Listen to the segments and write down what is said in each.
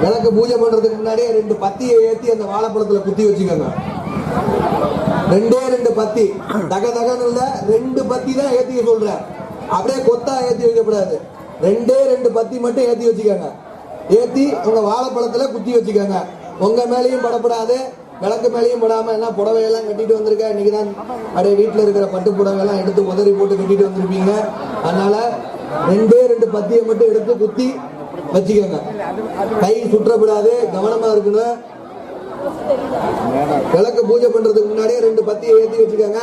விளக்கு பூஜை பண்றதுக்கு முன்னாடியே 2 பத்தியை ஏத்தி அந்த வாழைப்பழத்துல குத்தி வச்சுக்கோங்க. 2 பத்தி தக தகன்னு இல்ல, 2 பத்தி தான் ஏத்திக்க சொல்றேன். அப்படியே கொத்தா ஏத்தி வைக்கப்படாது. 2 பத்தி மட்டும் ஏத்தி வச்சுக்கோங்க. ஏத்தி உங்க வாழைப்பழத்துல குத்தி வச்சுக்கோங்க. உங்க மேலேயும் படப்படாது, விளக்கு மேலேயும் படாம. என்ன புடவையெல்லாம் கட்டிட்டு வந்திருக்க, இன்னைக்கு தான் அப்படியே வீட்டில் இருக்கிற பட்டு புடவையெல்லாம் எடுத்து உதறி போட்டு கட்டிட்டு வந்திருப்பீங்க. அதனால 2 பத்தியை மட்டும் எடுத்து குத்தி வச்சுக்கோங்க. கை சுற்றப்படாது, கவனமா இருக்கணும். விளக்கு பூஜை பண்றதுக்கு முன்னாடியே 2 பத்தியை ஏத்தி வச்சுக்கோங்க.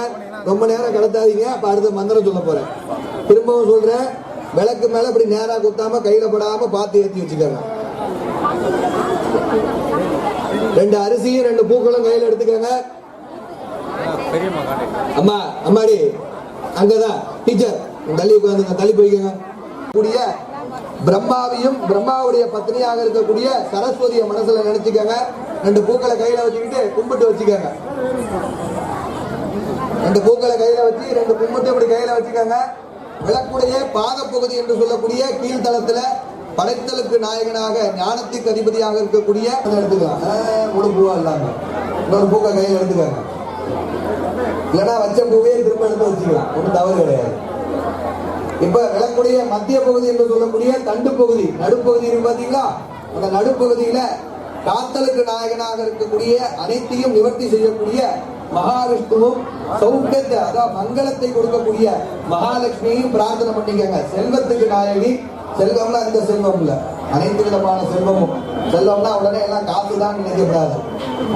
ரொம்ப நேரம் கடத்தாதீங்க. அப்ப அடுத்த மந்திரம் சொல்ல போறேன். திரும்பவும் சொல்றேன், விளக்கு மேல இப்படி நேரா குத்தாம கையில படாம பார்த்து ஏத்தி வச்சுக்கோங்க. 2 அரிசியும் 2 பூக்களும் கையில எடுத்துக்கோங்க. அம்மா அம்மாடி அங்கதான் டீச்சர் தள்ளி உட்காந்துங்க, தள்ளி போய்க்கோங்க. கூடிய பிரம்மாவையும் பிரம்மாவுடைய பத்னியாக இருக்கக்கூடிய சரஸ்வதியை மனசுல நினைச்சுக்கோங்க. 2 பூக்களை கையில வச்சுக்கிட்டு கும்பிட்டு வச்சுக்கோங்க. 2 பூக்களை கையில வச்சு 2 கும்பிட்டு இப்படி கையில வச்சுக்கோங்க. விளக்குடைய பாத பகுதி என்று சொல்லக்கூடிய கீழ்த்தளத்துல படைத்தலுக்கு நாயகனாக ஞானத்துக்கு அதிபதியாக இருக்கக்கூடிய எடுத்துக்கலாம். ஒரு பூவா இல்லாம இன்னொரு பூக்களை கையில எடுத்துக்காங்க. இல்லைன்னா வச்ச பூவே திரும்ப எடுத்து வச்சுக்கலாம், ஒன்றும் தவறு கிடையாது. இப்ப விளக்குடைய மத்திய பகுதி என்று சொல்லக்கூடிய தண்டு பகுதி, நடுப்பகுதி இருக்கு பாத்தீங்களா? அந்த நடுப்பகுதியில காத்தலுக்கு நாயகனாக இருக்கக்கூடிய அனைத்தையும் நிவர்த்தி செய்யக்கூடிய மகாவிஷ்ணுவும் சௌக்கியத்தை அதாவது மங்களத்தை கொடுக்கக்கூடிய மகாலட்சுமியையும் பிரார்த்தனை பண்ணிக்கங்க. செல்வத்துக்கு நாயகி, செல்வம்னா இந்த செல்வம் இல்ல, அனைத்து விதமான செல்வமும். செல்வம்னா உடனே எல்லாம் காசுதான் நினைக்கப்படாது.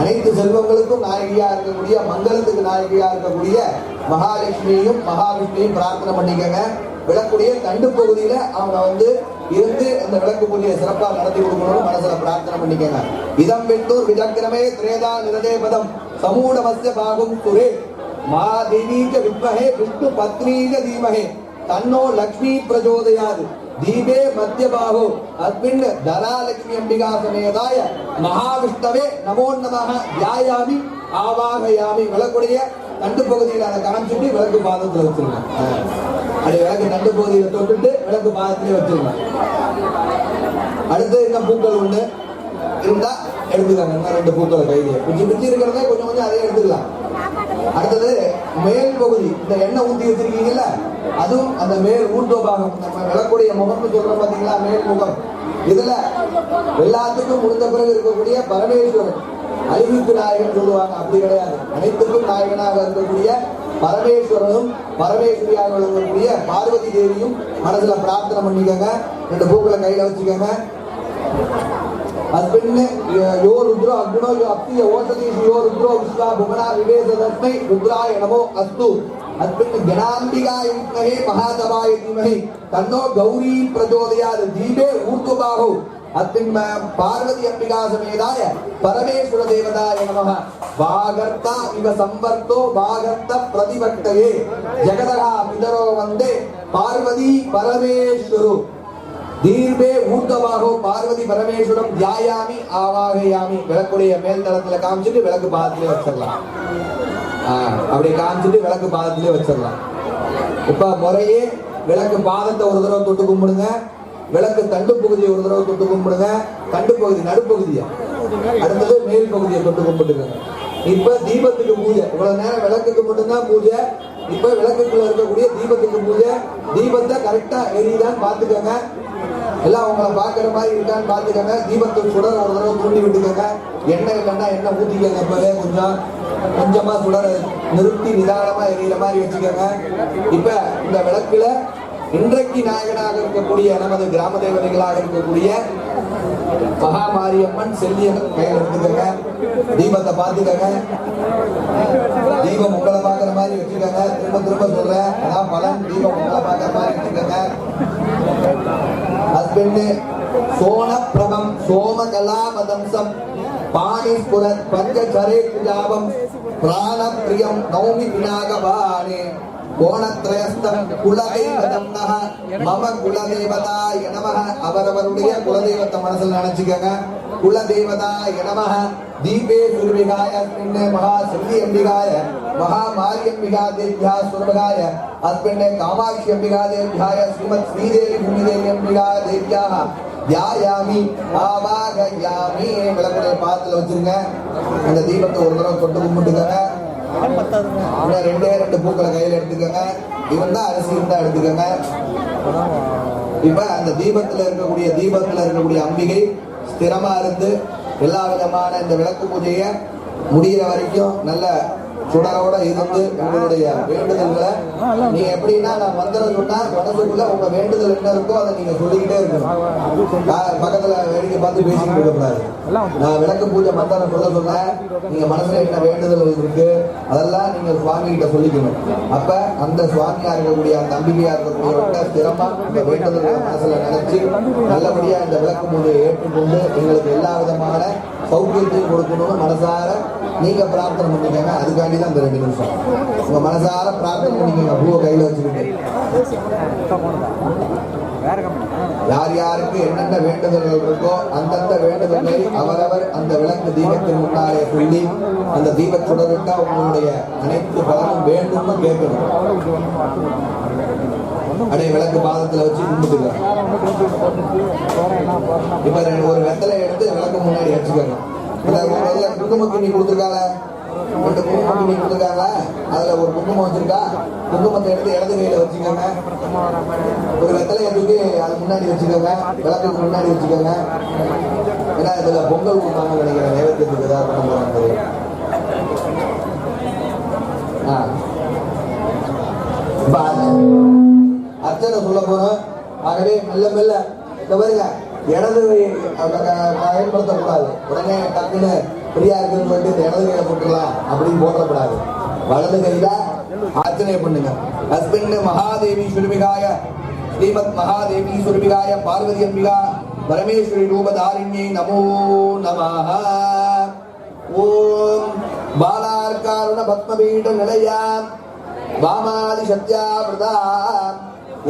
அனைத்து செல்வங்களுக்கும் நாயகியா இருக்கக்கூடிய மங்களத்துக்கு நாயகியா இருக்கக்கூடிய மகாலட்சுமியையும் மகாவிஷ்ணுவையும் பிரார்த்தனை பண்ணிக்கங்க. விளக்குடைய தண்டு பகுதியில அவங்க இருந்து இந்த விளக்கு பூஜையை சிறப்பாக நடத்தி கொடுக்கணும்னு மனசுல பிரார்த்தனை பண்ணிக்கங்க. இதம் வெட்டூர் விஜக்கிரமே திரேதா நிரதே பதம் சமூடமஸ்ய பாகும் சுரே மா தேவீக வித்மஹே விஷ்ணு பத்னீக தீமஹே தன்னோ லக்ஷ்மி பிரச்சோதயாது தீபே மத்தியபாகோ அஸ்மின் தராலட்சுமி அம்பிகா சமேதாய மகாவிஷ்ணவே நமோ நமஹ தியாயாமி ஆவாகயாமி. விளக்குடைய தண்டு பகுதியில் அதை காமிச்சுட்டு விளக்கு பாதத்தில் வச்சிருங்க. அப்படி விளக்கு தண்டு பகுதியில தொட்டுட்டு விளக்கு பாதத்திலே வச்சிருங்க. அடுத்து இன்னும் பூக்கள் உண்டு இருந்தா எடுத்துக்காங்க. இன்னும் 2 பூக்களை கையிலே பிடிச்சி பிடிச்சி இருக்கிறதே கொஞ்சம் கொஞ்சம் அதையே எடுத்துக்கலாம். அடுத்தது மேல் பகுதி, இந்த எண்ணெய் ஊற்றி வச்சிருக்கீங்கல்ல, அதுவும் அந்த மேல் ஊர்துவபாகம், நம்ம விளக்குடைய முகம்னு சொல்றோம் பாத்தீங்களா, மேல் முகம். இதுல எல்லாத்துக்கும் முடிந்த பிறகு இருக்கக்கூடிய பரமேஸ்வரன் அழிவுக்கு நாயகன் சொல்லுவாங்க. அப்படி கிடையாது, அனைத்துக்கும் நாயகனாக இருக்கக்கூடிய பரமேஸ்வரனும் பரமேஸ்வரியாக இருக்கக்கூடிய பார்வதி தேவியும் மனசுல பிரார்த்தனை பண்ணிக்கோங்க. 2 பூக்களை கையில வச்சுக்கோங்க. யோ ருத்ரோ அக்னோ யோ அப்திய ஓஷதீஷ் யோ ருத்ரோ விஸ்வா புவனா விவேசதஸ்மை ருத்ராய நமோ அஸ்து. அஸ்மின் கணாம்பிகாய வித்மஹே மகாதவாய தீமஹி தன்னோ கௌரி பிரச்சோதயாத் தீபே ஊர்த்வபாஹோ அஸ்மின் பார்வதி அம்பிகா சமேதாய பரமேஸ்வர தேவதாய நமஹ. வாகர்த்தா இவ சம்பர்த்தோ வாகர்த்த பிரதிபக்தயே ஜெகதஹ பிதரோ வந்தே பார்வதி பரமேஸ்வரு தீர்பே ஊர்தவாகோ பார்வதி பரமேஸ்வரம் தியாயாமி ஆவாகயாமி. விளக்குடைய மேல் தளத்துல காமிச்சிட்டு விளக்கு பாதத்திலே வச்சிடலாம். அப்படி காமிச்சிட்டு விளக்கு பாதத்திலே வச்சிடலாம். இப்ப முறையே விளக்கு பாதத்தை ஒரு தடவை தொட்டு கும்பிடுங்க. விளக்கு தண்டு பகுதியை ஒரு தடவை தொட்டு கும்பிடுங்க. தண்டு பகுதி நடுப்பகுதியா, அடுத்தது மேல் பகுதியை தொட்டு கும்பிட்டுங்க. இப்ப தீபத்துக்கு பூஜை. இவ்வளவு நேரம் விளக்குக்கு மட்டும்தான் பூஜை. இப்ப விளக்குக்குள்ள இருக்கக்கூடிய தீபத்துக்கு பூஜை. தீபத்தை கரெக்டா எரியுதான்னு பாத்துக்கோங்க. எல்லாம் உங்களை பாக்குற மாதிரி இருக்கான்னு பாத்துக்கோங்க. தீபத்துக்கு சுடர் ஒரு தடவை தூண்டி விட்டுக்கோங்க. எண்ணெய் இல்லைன்னா எண்ணெய் ஊத்திக்கோங்க. இப்பவே கொஞ்சமா சுடர நிறுத்தி நிதானமா எரியிற மாதிரி வச்சுக்கோங்க. இப்ப இந்த விளக்குல இன்றைக்கு நாயகனாக இருக்கக்கூடிய நமது கிராம தேவதைகளாக இருக்கக்கூடிய மகாமாரியம்மன் செல்வியம்மன் கையில் எடுத்துக்கோங்க. தீபத்தை பார்த்துக்கோங்க. தீபம் உங்களை பார்க்குற மாதிரி வச்சுக்கோங்க. திரும்ப திரும்ப சொல்றேன், அதான் பலன். தீபம் உங்களை பார்க்குற மாதிரி வச்சுக்கோங்க. ஹஸ்பண்ட் சோன பிரபம் சோமகலா மதம்சம் பாணிஸ்புரத் பஞ்சசரே குஜாபம் பிராண பிரியம் நௌமி விநாகவானே கோணத்ரயஸ்தம் குலதெய்வதம்னஹ மம குலதேவதாய நமஹ. அவரவருடைய குலதெய்வத்தை மனசுல நினைச்சுக்கங்க. குலதேவதாய நமஹ. தீபே சுரபிகாய அஸ்மின்னே மகா செல்வி அம்பிகாய மகா மாரியம்பிகா தேவ்யா சுரபகாய அஸ்மின்னே காமாட்சி அம்பிகா தேவ்யாய ஸ்ரீமத் ஸ்ரீதேவி பூமிதேவி அம்பிகா தேவ்யா தியாயாமி ஆவாகயாமி. விளக்குடைய பாத்துல வச்சிருங்க. இந்த தீபத்தை ஒரு தடவை தொட்டு கும்பிட்டுக்கங்க. ரெண்டு பூக்களை கையில எடுத்துக்கங்க. இவன் தான் அரிசி இருந்தா எடுத்துக்கங்க. இப்ப அந்த தீபத்துல இருக்கக்கூடிய அம்பிகை ஸ்திரமா இருந்து எல்லா விதமான இந்த விளக்கு பூஜையை முடிகிற வரைக்கும் நல்ல சுடரோட இருந்து உங்களுடைய வேண்டுதல்களை நீங்க எப்படின்னா நான் மந்திரம் சொன்னா மனசுக்குள்ள உங்க வேண்டுதல் என்ன இருக்கோ அதை நீங்க சொல்லிக்கிட்டே இருக்கணும். பக்கத்துல வேடிக்கை பார்த்து பேசிட்டு இருக்கக்கூடாது. நான் விளக்கு பூஜை மந்திரம் சொன்னேன், நீங்க மனசுல என்ன வேண்டுதல் இருக்கு அதெல்லாம் நீங்க சுவாமி கிட்ட சொல்லிக்கணும். அப்ப அந்த சுவாமியா இருக்கக்கூடிய அந்த நம்பிக்கையா இருக்கக்கூடியவர்கிட்ட ஸ்திரமா இந்த வேண்டுதல்களை மனசுல நினைச்சு நல்லபடியா இந்த விளக்கு பூஜையை ஏற்றுக்கொண்டு எங்களுக்கு எல்லா விதமான சௌக்கியத்தையும் கொடுக்கணும்னு மனசார நீங்க பிரார்த்தனை பண்ணிக்கங்க. அதுக்காண்டி தான் இந்த 2 நிமிஷம் உங்க மனசார பிரார்த்தனை பண்ணிக்கங்க. பூவை கையில வச்சுக்கிட்டு யார் யாருக்கு என்னென்ன வேண்டுதல்கள் இருக்கோ அந்தந்த வேண்டுதல்களை அவரவர் அந்த விளக்கு தீபத்தின் முன்னாலே சொல்லி அந்த தீப சுடரிட்டா உங்களுடைய அனைத்து பலனும் வேண்டும்னு கேட்கணும். அப்படியே விளக்கு பாதத்துல வச்சு கும்பிட்டுக்கலாம். இப்ப ஒரு வெத்தலை எடுத்து விளக்கு முன்னாடி வச்சுக்கோங்க. குங்குமக்கிண்ணி கொடுத்துருக்காங்க, 2 குங்குமக்கிண்ணி கொடுத்துருக்காங்க. அதுல ஒரு குங்குமம் வச்சிருக்கா, குங்குமத்தை எடுத்து இடது கையில வச்சுக்கோங்க. ஒரு வெத்தலையை தூக்கி அது முன்னாடி வச்சுக்கோங்க, விளக்குக்கு முன்னாடி வச்சுக்கோங்க. ஏன்னா இதுல பொங்கல் கொடுத்தாங்க நினைக்கிறேன், நைவேத்தியத்துக்கு ஏதாவது பண்ண போறாங்க. அர்ச்சனை சொல்ல போறோம். ஆகவே மெல்ல மெல்ல பாருங்க, இடது பயன்படுத்தக்கூடாது. உடனே டக்குன்னு ஃப்ரீயா இருக்குன்னு சொல்லிட்டு இந்த இடது கையில போட்டுக்கலாம் அப்படின்னு போட்டக்கூடாது. வலது கையில அர்ச்சனை பண்ணுங்க. ஹஸ்பண்ட் மகாதேவி சுரபிகாய ஸ்ரீமத் மகாதேவி சுரபிகாய பார்வதி அம்பிகா பரமேஸ்வரி ரூபதாரிண்யை நமோ நமஹ. ஓம் பாலார்காருண பத்மபீட நிலையாம் வாமாதி சத்யாவிரதாம்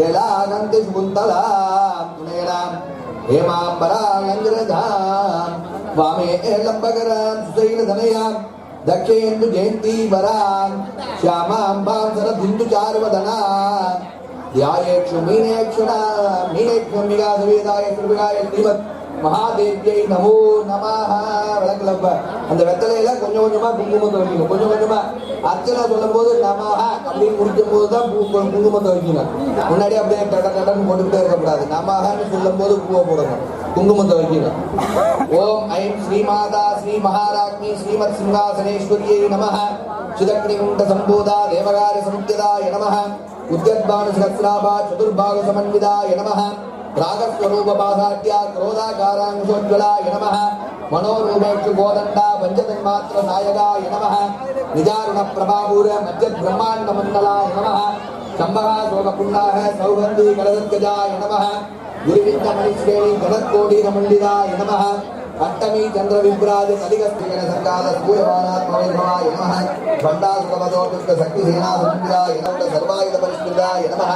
ஏலானந்தி சுகுந்தலாம் துணேனாம் हेमांबरालंकृतां वामे लंबकरां सुशैलधनयां दक्षेन्दु जयन्तीवरां श्यामाम्बां सरबिन्दुचारुवदनां ध्यायेक्षु मीनेक्षुमिगा सवेदाय सुरभिगाय श्रीमत् மகாதேவியை நமோ நமஹ. விளக்கலப்ப அந்த வெத்தலையில கொஞ்சம் கொஞ்சமா குங்குமத்தை வைக்கணும். கொஞ்சம் கொஞ்சமா அர்ச்சனை சொல்லும் போது நமஹ அப்படின்னு முடிக்கும் போதுதான் குங்குமத்தை வைக்கணும். முன்னாடி அப்படியே கடன்னு போட்டுக்கிட்டே இருக்கக்கூடாது. நமஹன்னு சொல்லும் போது பூவை போடணும், குங்குமத்தை வைக்கணும். ஓம் ஐம் ஸ்ரீமாதா ஸ்ரீ மகாராஜ்ஞி ஸ்ரீமத் சிங்காசனேஸ்வரியை நமஹ. சிதக்னிகுண்ட சம்போதா தேவகாரி சமுத்தியதாய நமஹ. உத்யத்பானு சஹஸ்ராபா சதுர்பாக சமன்விதாய நமஹ. ராகஸ்வரூபாசாட்யா क्रोधाकारांशोज्वलाय नमः. मनोरूपेक्षु गोदंडा पंचतन्मात्र नायकाय नमः. निजारुण प्रभापूर मध्य ब्रह्मांड मंडलाय नमः. शंभः शोकपुण्डाः सौगंधी कलदत्गजाय नमः. गुरुविंद मणिश्रेणी जगत्कोटि रमण्डिताय नमः. अष्टमी चंद्र विभ्राज कलिगस्त्रिगण संकाल सूर्यमानात्मविभवाय नमः. भण्डासुरवदोटुक शक्ति सेना संविदाय नमः. सर्वायुध परिष्कृताय नमः.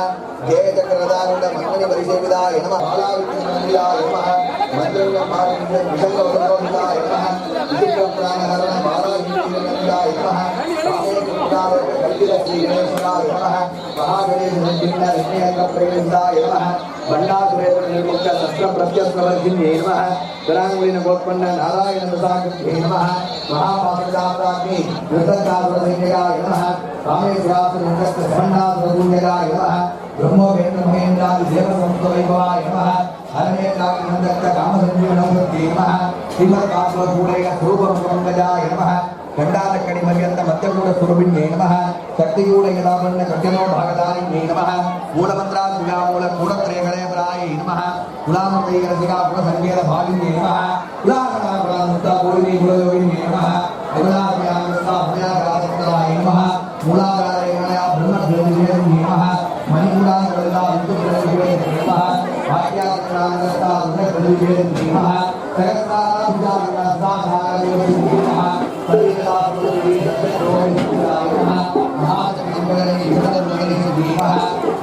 जय चक्रदारुण मंगणी परिसेविताय नमः. बालाविष्णुमंदिराय नमः. मंत्रमालिन्य विशंगवदोहिताय नमः. विचित्रपुराणहरण बालाविष्णुमंदिराय नमः. कामेकुमारोक कल्पित श्री गणेशाय नमः. महागणेश विघ्न विघ्नहर प्रवेशाय नमः. भण्डासुरेन्द्र निर्मुक्त शस्त्र प्रत्यस्त्रवर्धिन्ये नमः. करांगुलिन गोत्पन्न नारायण प्रसादे नमः. महापापदाग्नि वृद्धकासुरसैन्याय नमः. कामेश्वरासुरनिर्गत भण्डासुरगुण्यराय नमः. ब्रह्मोपेन्द्र महेन्द्रादि देव संस्तवैभवाय नमः. हरनेत्राग्निनन्दक कामसञ्जीवनमूर्ते नमः. श्रीमत्कासुरकूटैक स्वरूपमङ्गजाय नमः. खण्डालकणि मर्यन्त मध्यकूट स्वरूपिण्ये नमः. शक्तिकूट यदापन्न कट्यनो भागधारिण्ये नमः. मूलमन्त्रात्मिका मूलकूटत्रयगणेवराय नमः. गुलामत्रयरसिका गुणसङ्केत भागिन्ये नमः. गुलाकटाकुलामुक्ता पूर्णी गुणयोगिन्ये नमः. गुणाभ्यागराजत्राय नमः. मूलाधारेणया ब्रह्मज्योतिषे नमः. मणिमूलाकरला विद्युत्प्रतिषे नमः. भाग्याकरांगता रुद्रप्रतिषे नमः. सहस्राब्जागरासाधारयोगे नमः.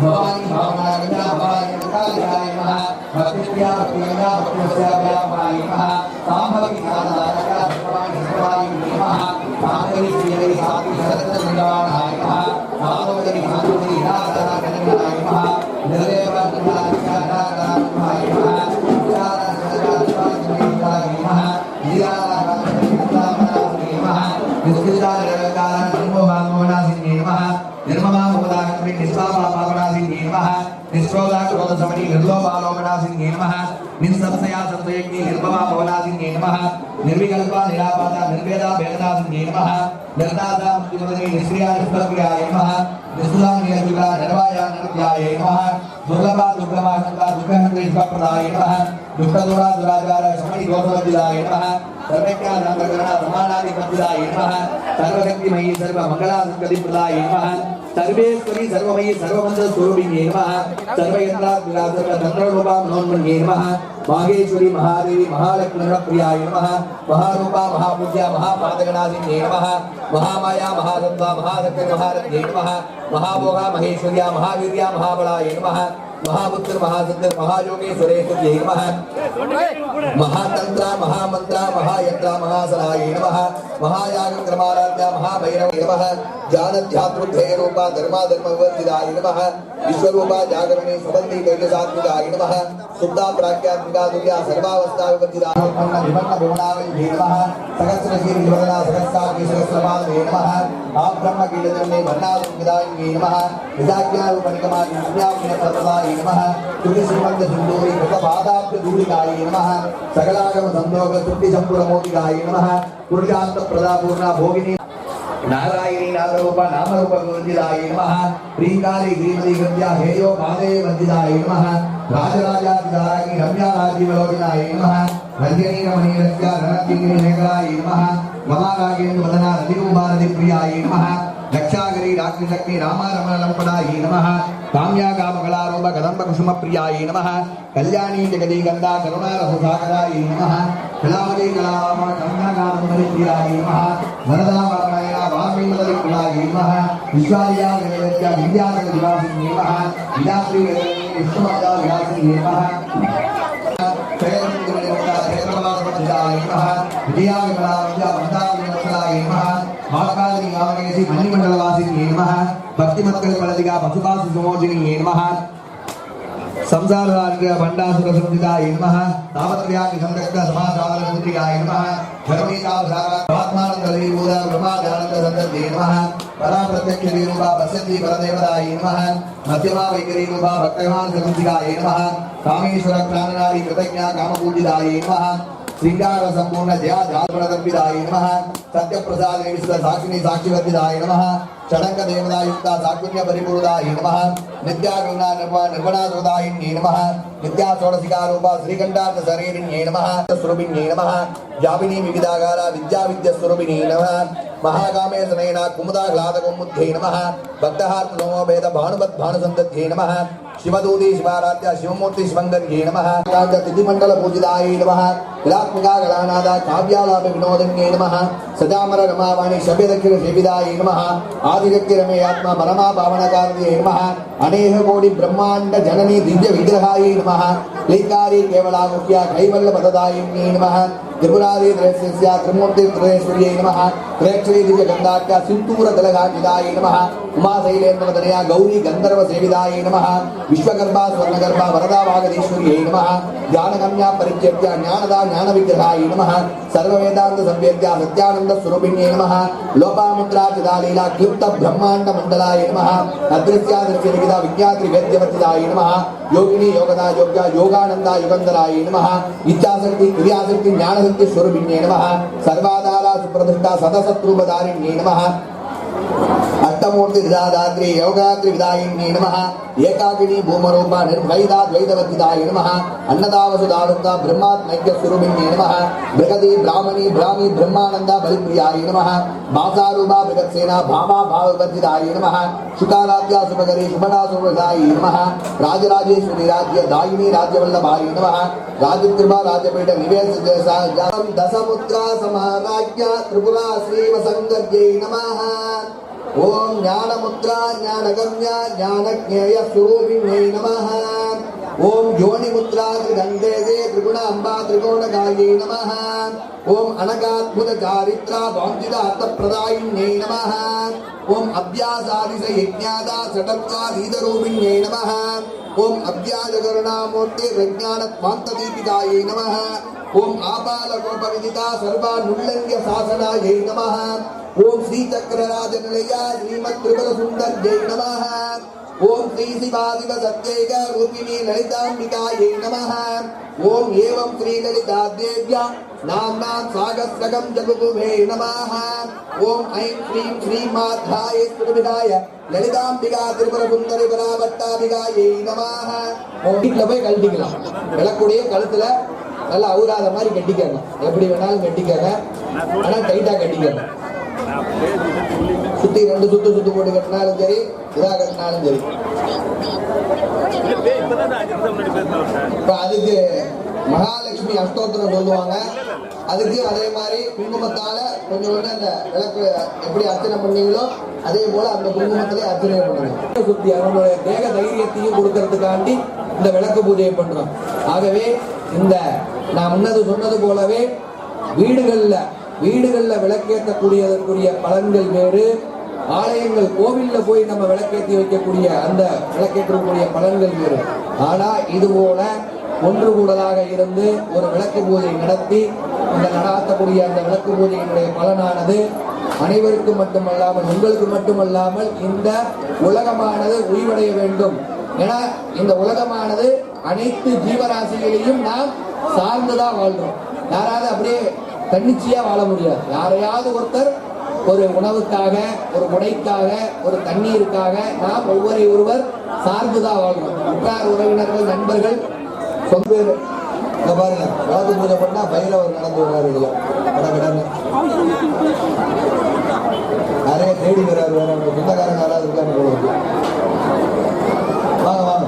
भवानी भावनागना भवानी कालिकाय नमः. भक्तिया भक्तिया भक्तिस्याभ्यामाय नमः. साम्भवी कालाया भवानी भवानी नमः. कामरी श्रीहरि साधु सदनंदनाय नमः. नामोदरी नामोदरी नारायणाय नमः. निर्देव नारायणाय नमः. निष्कृता निरलंकार निर्मोहामोहनासिन्ये नमः निर्ममामोदाकर्मि निष्पापापापनासिन्ये नमः निष्प्रोदा क्रोधसमनि निर्लोभालोभनासिन्ये नमः निःसंशया संशयज्ञे निर्ममामोहनासिन्ये नमः निर्विकल्पा निरापाता निर्वेदा भेदनासिन्ये नमः निर्दाता मुक्तिमदने निष्क्रिया निष्प्रक्रियाय नमः निष्ठुरा निरजुगा निर्वाया निर्व्याय नमः दुर्लभा दुर्गमानंदा दुर्गहन्त्रे स्वप्रदाय नमः दुष्टदुरा दुराचार शमनि दोषवदिदाय नमः सर्वज्ञानान्तकरण समानादिपदिदाय नमः सर्वशक्तिमयी सर्वमङ्गलासङ्गतिप्रदाय नमः सर्वेश्वरी सर्वमयी सर्वमंगल स्वरूपिणे नमः सर्वयन्त्रात्मिका सर्वतन्त्ररूपा मनोन्मन्ये नमः माहेश्वरी महादेवी महालक्ष्मी प्रियाय नमः महारूपा महापूज्या महापादगणासिन्ये नमः महामाया महासत्ता महाशक्ति महारत्ये नमः महाभोगा महेश्वर्या महावीर्या महाबलाय नमः महापुत्र महासिद्ध महायोगेश्वरेश्वर्यै नमः महातंत्र महामंत्र महायंत्र महासनाय नमः महायागं क्रमाराध्या महाभैरव नमः ज्ञानध्यात्रुद्धेय रूपा धर्माधर्मवर्जिताय नमः विश्वरूपा जागरणे सबंधी कैलासात्मिकाय नमः शुद्धा प्राज्ञात्मिका दुर्या सर्वावस्था विवर्जिताय उत्पन्न विपन्न भुवनावल्ये नमः सहस्रशील निवदना सहस्राग्नि सहस्रपादवे नमः आप ब्रह्म कीलजन्मे वर्णासंविदायिने नमः विदाज्ञारूपनिगमानि विद्याज्ञप्रदाय नमः तुलि श्रीमंत सिंधूरी कृतपादाब्ज धूलिकाय नमः सकलागम संयोग तुट्टि संपूर्णमोदिकाय नमः पुरुषार्थ प्रदा पूर्णा भोगिनी नारायणी नामरूपा नामरूप गुरुजिदाय नमः प्रीकाली श्रीमती गंध्या हेयो पादे वंदिताय नमः राजराजाधिकाराय रम्या राजीवलोचनाय नमः रंजनी रमणी रस्या रणकिंगिनी मेघलाय नमः महारागेन्द्र वदना नदीरूपानदी प्रियाय नमः दक्षागरी राक्षसग्नि रामारमण लंपदाय नमः काम्या कामकलारूप कदंब कुसुम प्रियाय नमः कल्याणी जगदी गंगा करुणा रससागराय नमः कलावती कलावाम गंगा कादंबरी प्रियाय नमः वरदा वारणया वाग्मीमदि प्रियाय नमः विश्वार्या वेदव्या विद्यानगर निवासिन्ये नमः विलात्री वेदनी विष्णुमाता विलासिन्ये नमः विजया विमला विद्या वंदा विमलाय नमः महाकाली गावनेसी मणिमंडलवासिन्ये नमः भक्तिमत्कल पलदिगा पशुपासु सुमोजिनीये नमः संसारराज्य भंडासुर संहिताय नमः तावत्रयाग्नि संरक्षक समासादर मुद्रिकाय नमः धर्मीता आत्मानंद देवूदा ब्रह्मानंद संदते नमः परा प्रत्यक्ष रूपा पश्यति परदेवताय नमः मध्यमा वैखरी रूपा भक्तवान संहिताय नमः कामेश्वर प्राणनारी कृतज्ञा कामपूजिताय नमः श्रृंगार संपूर्ण जया जातप्रदम्बिताय नमः सत्य प्रसाद विश्व साक्षिणी साक्षिवर्जिताय नमः षडंग देवता युक्ता साकुण्य परिपूर्णाय नमः नित्या करुणा निर्वणा सुदायिन्ये नमः नित्या षोडशिका रूपा श्रीकंठार्थ शरीरिण्ये नमः स्वरूपिण्ये नमः व्यापिनी विविधागारा विद्या विद्या स्वरूपिणी नमः महाकामे सनयना कुमुदा ह्लादकौमुद्ध्ये नमः भक्तहार्थ सोमोभेद भानुवत् भानुसंदध्ये नमः शिवदूती शिवाराध्या शिवमूर्ति शिवंगर्ये नमः तिथिमंडल पूजिताय नमः कलात्मिका कलानादा काव्यालाप विनोदन्ये नमः सदामर रमावाणी शब्द दक्षिण सेविदाय नमः आदिशक्ति रमे आत्मा परमा पावनकार्ये नमः अनेक कोटि ब्रह्मांड जननी दिव्य विग्रहाय नमः क्लीकारी केवलामुख्या कैवल्य पददायिन्ये नमः त्रिपुरारी त्रयस्य त्रिमूर्ति त्रयेश्वर्यै नमः त्रयक्षरी दिव्य गंधाख्या सिंदूर दलघाटिदाय नमः उमा शैलेन्द्र वदनया गौरी गंधर्व सेविदाय नमः विश्वगर्भा स्वर्णगर्भा वरदा वागदीश्वर्यै नमः ज्ञानगम्या परित्यज्य ज्ञानदा ज्ञान विग्रहाय नमः सर्ववेदांत संवेद्या सत्यानंद स्वरूपिण्ये नमः लोपामुद्रा चिदालीला क्लुप्त ब्रह्मांड मंडलाय नमः अदृश्यादृश्य लिखिता विज्ञात्री वेद्यवर्तिताय नमः योगिनी योगदा योग्या योगानंदा युगंधराय नमः इच्छाशक्ति क्रियाशक्ति ज्ञानशक्ति स्वरूपिण्ये नमः सर्वाधारा सुप्रतिष्ठा सदसत्रूपधारिण्ये नमः अष्टमूर्ति दात्री योगात्री विदायिन्ये नमः एकाकिनी भूमरूपा निर्भयदा द्वैतवर्तिताय नमः अन्नदावसुदावृता ब्रह्मात्मैक्य स्वरूपिण्ये नमः बृहदी ब्राह्मणी ब्राह्मी ब्रह्मानंदा बलिप्रियाय नमः भासारूपा बृहत्सेना भामा भाववर्जिताय नमः शुकाराध्या शुभकरी शुभना शुभदाय नमः राजराजेश्वरी राज्य दायिनी राज्यवल्लभाय नमः राजकृपा राजपीठ निवेश दशमुद्रा समाराज्ञा त्रिपुरा श्रीवसंगर्यै नमः ओम ज्ञानमुद्रा ज्ञानगम्या ज्ञानज्ञेय स्वरूपिण्यै नमः ओम योनिमुद्रा त्रिदण्डेजे त्रिगुणाम्बा त्रिकोणकायै नमः ओम अनगाद्भुत चारित्रा वाञ्छितार्थप्रदायिन्यै नमः ओम अभ्यासादिश यज्ञादा षटत्वाधीतरूपिण्यै नमः ओम अभ्याजकरुणामूर्ति प्रज्ञानत्वान्तदीपिकायै नमः ओम आबालकोपविदिता सर्वानुल्लङ्घ्य शासनायै नमः ஓம் ஸ்ரீ சக்கரராஜ நிலையா ஸ்ரீமத் திரிபுர சுந்தர்யை நமஹ. ஓம் ஸ்ரீ சிவாதிப சத்யைக ரூபிணி லலிதாம்பிகாயை நமஹ. ஓம் ஏவம் ஸ்ரீ லலிதா தேவ்யா நாம்னாம் சாகஸ்ரகம் ஜகுகுமே நமஹ. ஓம் ஐம் ஸ்ரீம் ஸ்ரீமாத்ராய ஸ்துதிவிதாய லலிதாம்பிகா திரிபுர சுந்தரி பராவட்டாம்பிகாயை நமஹ. வீட்டில் போய் கழட்டிக்கலாம். விளக்குடைய கழுத்துல நல்லா அவுராத மாதிரி கட்டிக்கங்க. எப்படி வேணாலும் கட்டிக்கங்க, ஆனா டைட்டா கட்டிக்கங்க. சுத்தி 2 சுத்து போட்டு கட்டினாலும் சரி, இதா கட்டினாலும் சரி. இப்ப அதுக்கு மகாலட்சுமி அஷ்டோத்திரம் சொல்லுவாங்க. அதுக்கு அதே மாதிரி குங்குமத்தால கொஞ்சம் அந்த விளக்கு எப்படி அர்ச்சனை பண்ணீங்களோ அதே போல அந்த குங்குமத்திலே அர்ச்சனை பண்ணுங்க. சுத்தி அவங்களுடைய தேக தைரியத்தையும் கொடுக்கறதுக்காண்டி இந்த விளக்கு பூஜையை பண்றோம். ஆகவே இந்த நான் முன்னது சொன்னது போலவே வீடுகள்ல விளக்கேற்றக்கூடியதற்குரிய பலன்கள் வேறு, ஆலயங்கள் கோவில்ல போய் நம்ம விளக்கேற்றி வைக்கக்கூடிய அந்த விளக்கேற்றக்கூடிய பலன்கள் வேறு. ஆனா இது போல ஒன்று கூடலாக இருந்து ஒரு விளக்கு பூஜை நடத்தி இந்த நடாத்தக்கூடிய அந்த விளக்கு பூஜையினுடைய பலனானது அனைவருக்கும் மட்டுமல்லாமல் உங்களுக்கு மட்டுமல்லாமல் இந்த உலகமானது உய்வடைய வேண்டும். ஏன்னா இந்த உலகமானது அனைத்து ஜீவராசிகளையும் நாம் சார்ந்துதான் வாழ்றோம். யாராவது அப்படியே தன்னிச்சையா வாழ முடியாது. யாரையாவது ஒருத்தர் ஒரு உணவுக்காக, ஒரு உடைக்காக, ஒரு தண்ணீருக்காக நாம் ஒருவர் சார்ந்துதான் வாழ்றோம். உற்றார் உறவினர்கள், நண்பர்கள், சொந்த பேர். இங்க பாருங்க, விளக்கு பூஜை பண்ணா பைரவர் நடந்து வர்றாரு. நிறைய தேடி வர்றாரு. வேற சொந்தக்காரங்க யாராவது இருக்காங்க போல இருக்கு. வாங்க வாங்க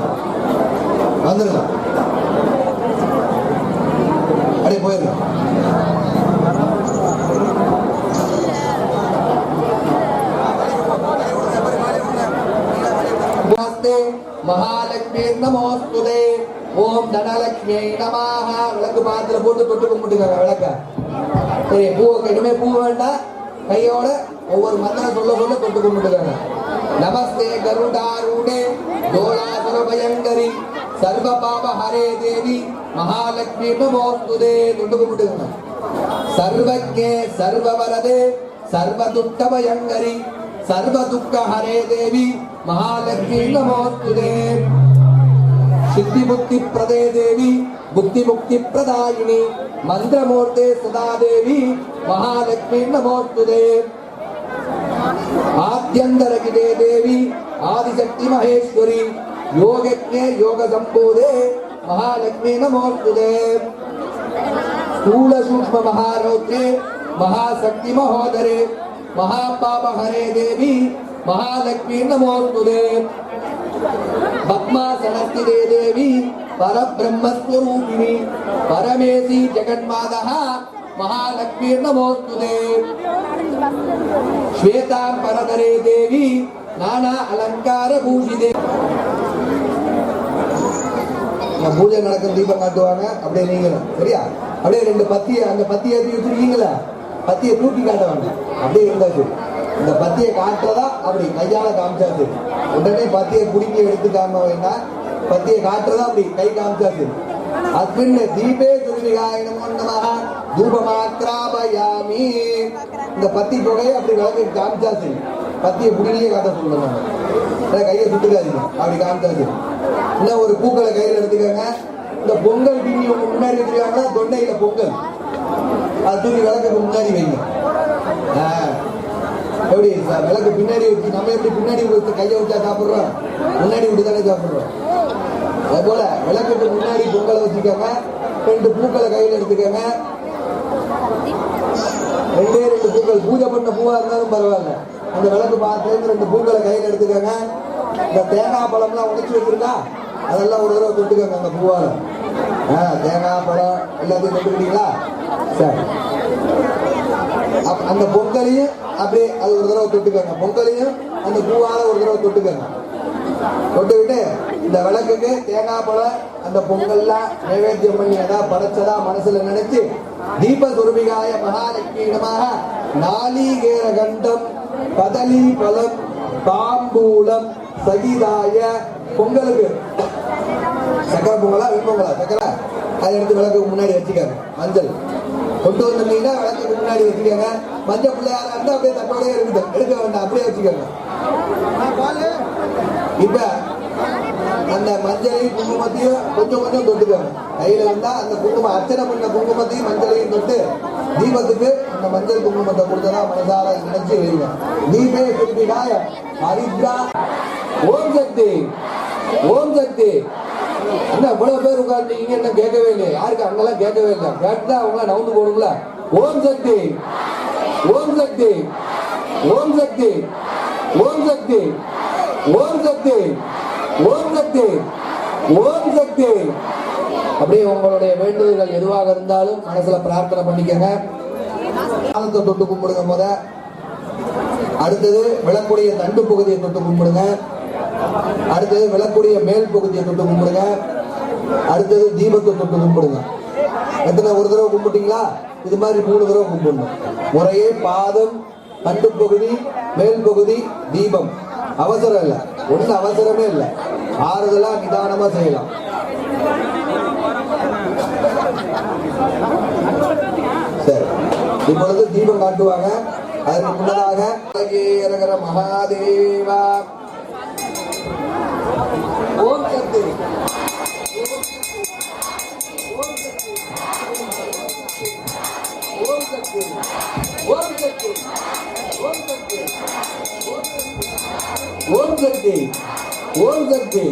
வந்துருங்க, அப்படியே போயிருங்க. மகாலட்சுமி நமோஸ்துதே. ஓம் தனலட்சுமி நமஹ. விளக்கு பாத்திர போட்டு தொட்டு கும்பிட்டுக்காங்க விளக்க. சரி, இனிமே பூ வேண்டாம், கையோட ஒவ்வொரு மந்திரம் சொல்ல தொட்டு கும்பிட்டுக்காங்க. நமஸ்தே கருடாரூடே தோலாசுர பயங்கரி சர்வ பாப ஹரே தேவி மகாலட்சுமி நமோஸ்துதே தொட்டு கும்பிட்டுக்காங்க. சர்வஜ்ஞே சர்வவரதே சர்வ துக்க பயங்கரி சர்வ துக்க ஹரே தேவி மகாலட்சுமி நமோஸ்துதே. சித்தி முக்தி பிரதே தேவி புக்தி முக்தி பிரதாயினி மந்திரமூர்த்தே சதா தேவி மகாலட்சுமி நமோஸ்துதே. ஆத்யந்தரகிதே தேவி ஆதிசக்தி மகேஸ்வரி யோகஜ்ஞே யோக சம்போதே மகாலட்சுமி நமோஸ்துதே. ஸ்தூல சூக்ஷ்ம மகாரௌத்ரே மகாசக்தி மகோதரே மகாபாப ஹரே தேவி மகாலட்சுமி நமோஸ்துதே. பத்மாசனஸ்திதே தேவி பரபிரம்மஸ்வரூபிணி பரமேசி ஜெகன்மாதா மகாலட்சுமி நமோஸ்துதே. ஸ்வேதாம்பரதரே தேவி நானா அலங்கார பூஷிதே. பூஜை நடக்கிற தீபம் காட்டுவாங்க. அப்படியே நீங்களும் சரியா, அப்படியே 2 பத்தியை அந்த பத்தியை ஏற்றி வச்சிருக்கீங்களா, பத்தியை தூக்கி காட்ட வேண்டாம், அப்படியே இருந்தாச்சு. இந்த பத்தியை காட்டுறதா அப்படி கையால காமிச்சாச்சு. உடனே பத்தியை குடிக்க எடுத்துக்காம வேண்டாம், பத்தியை காட்டுறதா அப்படி கை காமிச்சாச்சு. அஸ்மின் தீபே துர்விகாய நமோ நமஹ தூபமாக்ராபயாமி. இந்த பத்தி புகையை அப்படி விளக்கு காமிச்சாச்சு. பத்தியை புடியிலேயே காட்ட சொல்லணும், கையை சுட்டுக்காதீங்க, அப்படி காமிச்சாச்சு. இன்னும் ஒரு பூக்களை கையில் எடுத்துக்கோங்க. இந்த பொங்கல் பின்னி உங்க முன்னாடி வச்சிருக்காங்கன்னா தொண்டையில பொங்கல், அது தூக்கி விளக்கு முன்னாடி வைங்க. எப்படி விளக்கு பின்னாடி வச்சு நம்ம எப்படி பின்னாடி கையை வச்சா சாப்பிடுறோம், முன்னாடி விட்டு தானே சாப்பிடுறோம். அது போல விளக்குக்கு முன்னாடி பொங்கலை வச்சுக்கோங்க. 2 பூக்களை கையில் எடுத்துக்கோங்க. 2 பூக்கள் பூஜை பண்ண பூவா இருந்தாலும் பரவாயில்ல. அந்த விளக்கு பார்த்து 2 பூக்களை கையில் எடுத்துக்கோங்க. இந்த தேங்காய் பழம்லாம் உடைச்சு வச்சிருக்கா, அதெல்லாம் ஒரு தடவை தொட்டுக்கோங்க அந்த பூவால. தேங்காய் பழம் எல்லாத்தையும் தொட்டுக்கிட்டீங்களா? சரி, அந்த பொங்கலையும் அப்படியே அது ஒரு தடவை தொட்டுக்கோங்க. பொங்கலையும் அந்த பூவால ஒரு தடவை தொட்டுக்கோங்க. தொட்டுக்கிட்டு இந்த விளக்குக்கு தேங்காய் பழம் அந்த பொங்கல்லாம் நைவேத்தியம் பண்ணி ஏதாவது படைச்சதா மனசுல நினைச்சு தீப சுரபிகாய மகாலட்சுமி நமஹ நாளிகேர கண்டம் கதலி பழம் தாம்பூலம் சகிதாய பொங்கலுக்கு சக்கரை பொங்கலா வெண்பொங்கலா சக்கரை அதை எடுத்து விளக்குக்கு முன்னாடி வச்சுக்கோங்க. மஞ்சள் கொண்டு வந்தீங்கன்னா விளக்குக்கு முன்னாடி வச்சுக்கோங்க. மஞ்சள் பிள்ளையாரா இருந்தா அப்படியே தட்டோடய இருக்குது, எடுக்க வேண்டாம், அப்படியே வச்சுக்கோங்க. இப்ப அந்த மஞ்சளையும் குங்குமத்தையும் கொஞ்சம் கொஞ்சம் தொட்டுக்கோங்க. கையில இருந்தா அந்த குங்குமம் அர்ச்சனை பண்ண குங்குமத்தையும் மஞ்சளையும் தொட்டு தீபத்துக்கு அந்த மஞ்சள் குங்குமத்தை கொடுத்ததா மனசார நினைச்சு வைங்க. நீமே திருப்பினாய ஹரித்ரா. ஓம் சக்தி, ஓம் சக்தி. என்ன இவ்வளவு பேர் உட்கார்ந்தீங்க, என்ன கேட்கவே இல்லை? யாருக்கு அங்கெல்லாம் கேட்கவே இல்லை? கேட்டா அவங்களாம் நவுந்து போடுங்களா? ஓம் சக்தி, ஓம் சக்தி, ஓம் சக்தி, ஓம் சக்தி, ஓம் சக்தி, ஓம் சக்தி, ஓம் சக்தி. அப்படியே உங்களுடைய வேண்டுதல்கள் எதுவாக இருந்தாலும் மனசுல பிரார்த்தனை பண்ணிக்கங்க. பாதத்தை தொட்டு கும்பிடுங்க முத. அடுத்தது விளக்குடைய தண்டு பகுதியை தொட்டு கும்பிடுங்க. அடுத்தது விளக்குடைய மேல் பகுதியை தொட்டு கும்பிடுங்க. அடுத்தது தீபத்தை தொட்டு கும்பிடுங்க. எத்தனை? ஒரு தடவை கும்பிட்டீங்களா? இது மாதிரி 3 தடவை கும்பிடணும். முறையே பாதம், தண்டு பகுதி, மேல் பகுதி, தீபம். அவசரம் இல்லை, ஒண்ணு அவசரமே இல்லை. ஆறுதலா நிதானமா செய்யலாம். சரி, இப்பொழுது தீபம் காட்டுவாங்க. அதற்கு முன்னதாக மகாதேவா ஓம் சக்தி, ஓம் சக்தி, ஓம் சக்தி, ஓம் சக்தி, ஓம் சக்தி, ஓம் சக்தி, ஓம் சக்தி,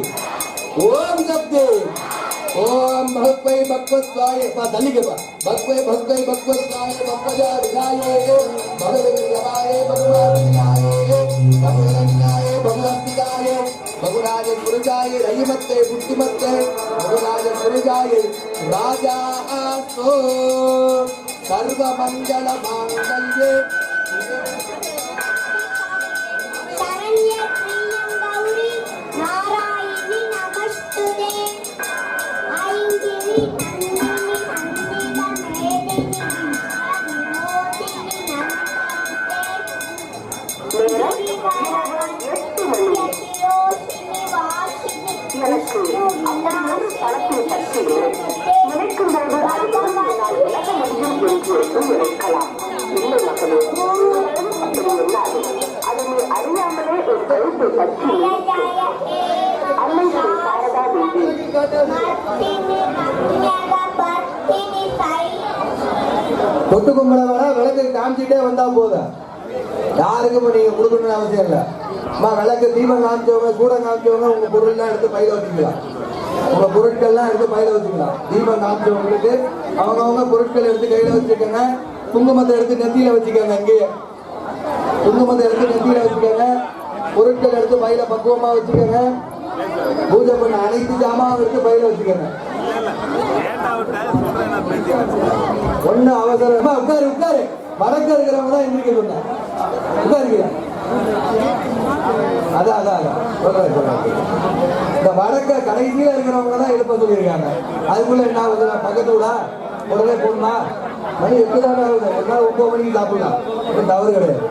ஓம் சக்தி. ஓம் பக்வை பக்வஸ்வாய தல்லிகப்பா. பக்வை பக்வை பக்வஸ்வாய பக்வஜா விநாயே பகவதியாயே பகவானியாயே பகவதியாயே பகவதியாயே பகுராஜ குருஜாயே ரயிமத்தே புத்திமத்தே பகுராஜ குருஜாயே ராஜா ஆஸ்தோ சர்வ மங்கள மாங்கல்யே சரண்ய பிரியம் கௌரி நாராயணி நமஸ்துதே ஐங்கிரி தொட்டு கும்பிட வேணா, விளக்கு காமிச்சிட்டே வந்தா போதும். யாருக்கும் நீங்க கொடுக்கணும்னு அவசியம் இல்லை. அம்மா விளக்கு தீபம் காமிச்சவங்க, கூட காமிச்சவங்க உங்க பொருள்லாம் எடுத்து பையில வச்சுக்கலாம். உங்க பொருட்கள்லாம் எடுத்து பையில வச்சுக்கலாம். தீபம் காமிச்சவங்களுக்கு அவங்கவுங்க பொருட்கள் எடுத்து கையில வச்சுக்கோங்க. குங்குமத்தை எடுத்து நெத்தியில வச்சுக்கோங்க. இங்கேயே குங்குமத்தை எடுத்து நெத்தியில வச்சுக்கோங்க. பொருட்கள் எடுத்து பையில பக்குவமா வச்சுக்கோங்க. பூஜை பண்ண அனைத்து ஜாமாவும் எடுத்து பையில வச்சுக்கோங்க. ஒண்ணு அவசரமா உட்காரு உட்காரு. வடக்க இருக்கிறவங்க தான் எந்திரிக்க சொன்னேன். உட்காருங்க. அதான் அதான் அதான் சொல்றேன். இந்த வடக்க கடைசியில இருக்கிறவங்க தான் எழுப்ப சொல்லியிருக்காங்க. அதுக்குள்ள என்ன ஆகுது? பக்கத்து விடா உடனே போடணுமா? மணி 8 தானே ஆகுது. ஒரு நாள் 9 மணிக்கு சாப்பிடலாம். தவறு கிடையாது.